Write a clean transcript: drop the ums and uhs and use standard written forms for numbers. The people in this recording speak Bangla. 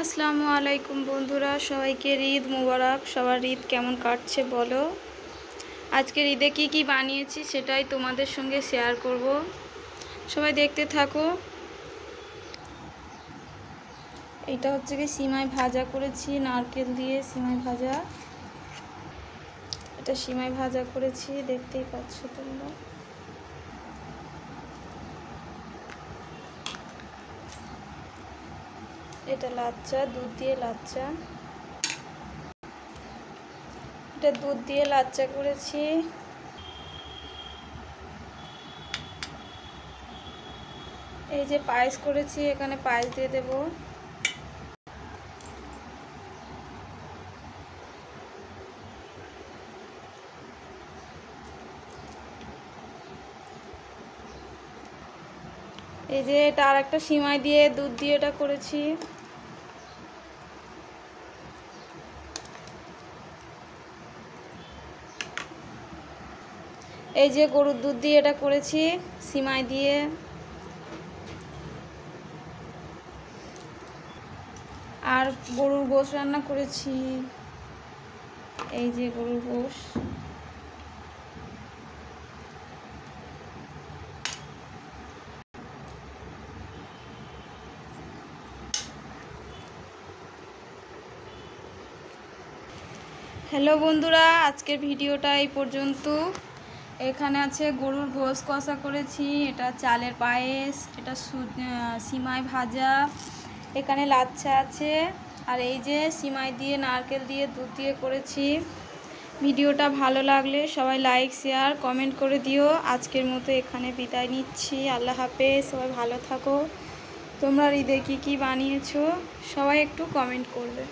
আসসালামু আলাইকুম বন্ধুরা, সবাইকে ঈদ মোবারক। সবার ঈদ কেমন কাটছে বলো। আজকের ঈদে কি বানিয়েছি সেটাই তোমাদের সঙ্গে শেয়ার করব, সবাই দেখতে থাকো। এটা হচ্ছে কি সিমাই ভাজা করেছি, নারকেল দিয়ে সিমাই ভাজা। এটা সিমাই ভাজা করেছি, দেখতেই পাচ্ছ তোমরা। এটা লাচ্চা, দুধ দিয়ে লাচ্চা। এটা দুধ দিয়ে লাচ্চা করেছি। এই যে পায়েস করেছি, এখানে পায়েস দিয়ে দেব। এই যে এটা আর একটা সিমাই দিয়ে দুধ দিয়ে এটা করেছি। এই যে গরুর দুধ দিয়ে এটা করেছি সিমাই দিয়ে। আর গরুর গোশ রান্না করেছি, এই যে গরুর গোশ। হ্যালো বন্ধুরা, আজকের ভিডিওটা এই পর্যন্ত। এখানে আছে গরুর গোশ কষা করেছি, এটা চালের পায়েস, এটা সিমাই ভাজা, এখানে লাচ্ছা আছে, আর এই যে সিমাই দিয়ে নারকেল দিয়ে দুধ দিয়ে করেছি। ভিডিওটা ভালো লাগলে সবাই লাইক শেয়ার কমেন্ট করে দিও। আজকের মতো এখানে বিদায় নিচ্ছি। আল্লাহ হাফেজ, সবাই ভালো থাকো। তোমরা ঈদে কি বানিয়েছো সবাই একটু কমেন্ট করবে।